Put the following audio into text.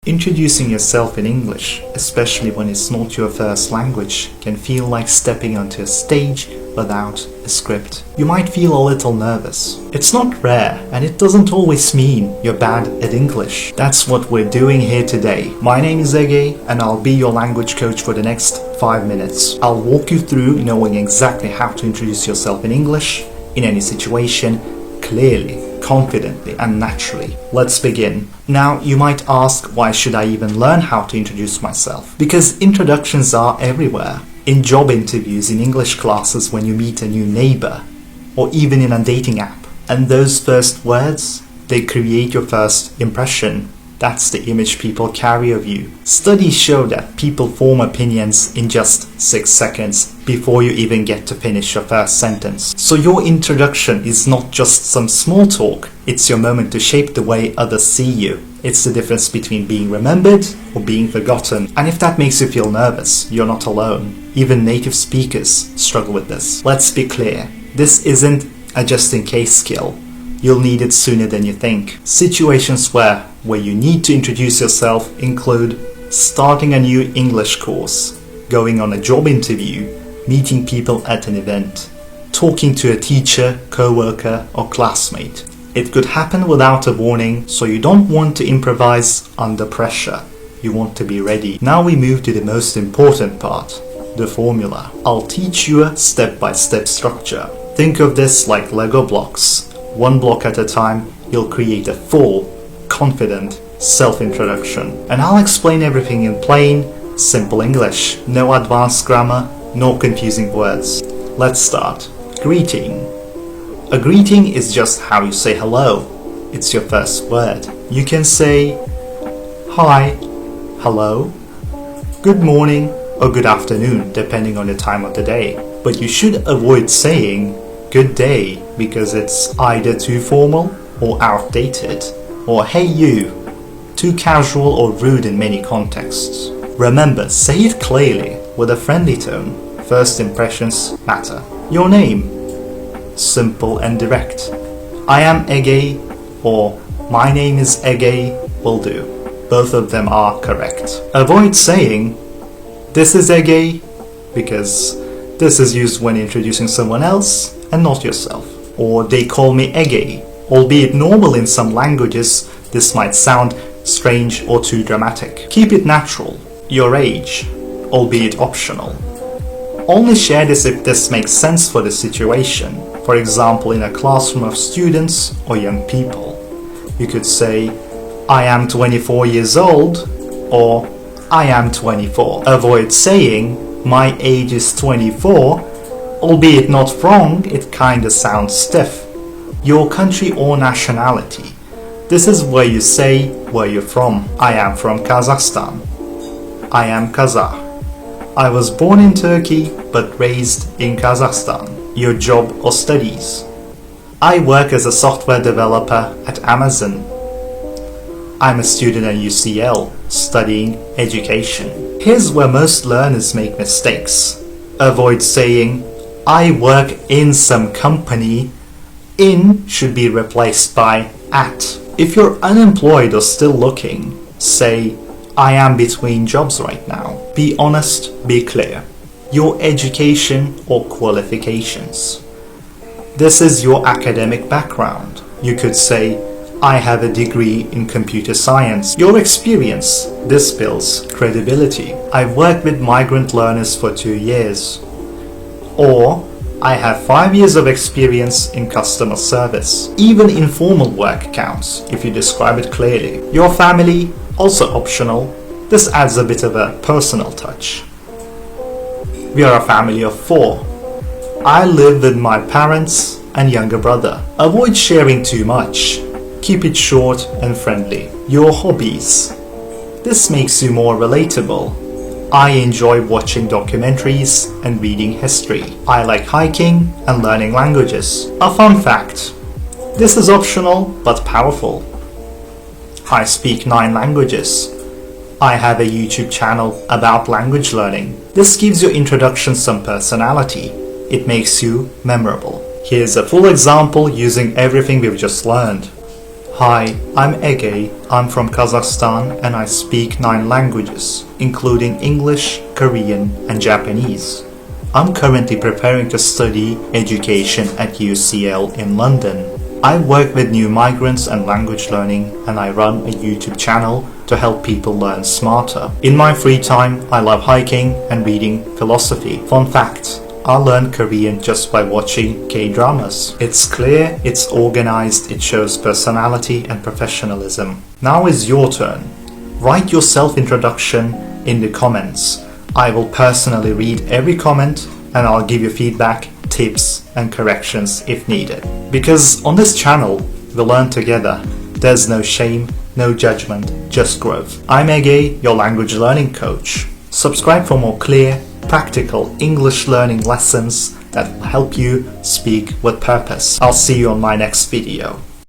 Introducing yourself in English, especially when it's not your first language, can feel like stepping onto a stage without a script. You might feel a little nervous. It's not rare, and it doesn't always mean you're bad at English. That's what we're doing here today. My name is Ege, and I'll be your language coach for the next 5 minutes. I'll walk you through knowing exactly how to introduce yourself in English, in any situation, clearly, confidently and naturally. Let's begin. Now you might ask, why should I even learn how to introduce myself? Because introductions are everywhere. In job interviews, in English classes, when you meet a new neighbor, or even in a dating app. And those first words, they create your first impression. That's the image people carry of you. Studies show that people form opinions in just 6 seconds before you even get to finish your first sentence. So your introduction is not just some small talk, it's your moment to shape the way others see you. It's the difference between being remembered or being forgotten. And if that makes you feel nervous, you're not alone. Even native speakers struggle with this. Let's be clear, this isn't a just-in-case skill. You'll need it sooner than you think. Situations where you need to introduce yourself include starting a new English course, going on a job interview, meeting people at an event, talking to a teacher, co-worker or classmate. It could happen without a warning, so you don't want to improvise under pressure. You want to be ready. Now we move to the most important part, the formula. I'll teach you a step-by-step structure. Think of this like Lego blocks. One block at a time, you'll create a full, confident self-introduction. And I'll explain everything in plain, simple English. No advanced grammar, no confusing words. Let's start. Greeting. A greeting is just how you say hello. It's your first word. You can say hi, hello, good morning, or good afternoon, depending on the time of the day. But you should avoid saying good day, because it's either too formal or outdated, or hey you, too casual or rude in many contexts. Remember, say it clearly, with a friendly tone. First impressions matter. Your name, simple and direct. I am Ege, or my name is Ege will do. Both of them are correct. Avoid saying, this is Ege, because this is used when introducing someone else and not yourself. Or they call me Ege. Albeit normal in some languages, this might sound strange or too dramatic. Keep it natural. Your age, albeit optional. Only share this if this makes sense for the situation. For example, in a classroom of students or young people. You could say, I am 24 years old, or I am 24. Avoid saying, my age is 24, albeit not wrong, it kinda sounds stiff. Your country or nationality. This is where you say where you're from. I am from Kazakhstan. I am Kazakh. I was born in Turkey but raised in Kazakhstan. Your job or studies. I work as a software developer at Amazon. I'm a student at UCL, studying education. Here's where most learners make mistakes. Avoid saying, I work in some company. In should be replaced by at. If you're unemployed or still looking, say, I am between jobs right now. Be honest, be clear. Your education or qualifications. This is your academic background. You could say, I have a degree in computer science. Your experience. This builds credibility. I've worked with migrant learners for 2 years. Or, I have 5 years of experience in customer service. Even informal work counts if you describe it clearly. Your family, also optional. This adds a bit of a personal touch. We are a family of 4. I live with my parents and younger brother. Avoid sharing too much. Keep it short and friendly. Your hobbies. This makes you more relatable. I enjoy watching documentaries and reading history. I like hiking and learning languages. A fun fact. This is optional but powerful. I speak 9 languages. I have a YouTube channel about language learning. This gives your introduction some personality. It makes you memorable. Here's a full example using everything we've just learned. Hi, I'm Ege. I'm from Kazakhstan and I speak 9 languages, including English, Korean, and Japanese. I'm currently preparing to study education at UCL in London. I work with new migrants and language learning, and I run a YouTube channel to help people learn smarter. In my free time, I love hiking and reading philosophy. Fun fact, I learned Korean just by watching K-dramas. It's clear, it's organized, it shows personality and professionalism. Now is your turn. Write your self-introduction in the comments. I will personally read every comment and I'll give you feedback, tips and corrections if needed. Because on this channel, we learn together. There's no shame, no judgment, just growth. I'm Ege, your language learning coach. Subscribe for more clear, practical English learning lessons that will help you speak with purpose. I'll see you on my next video.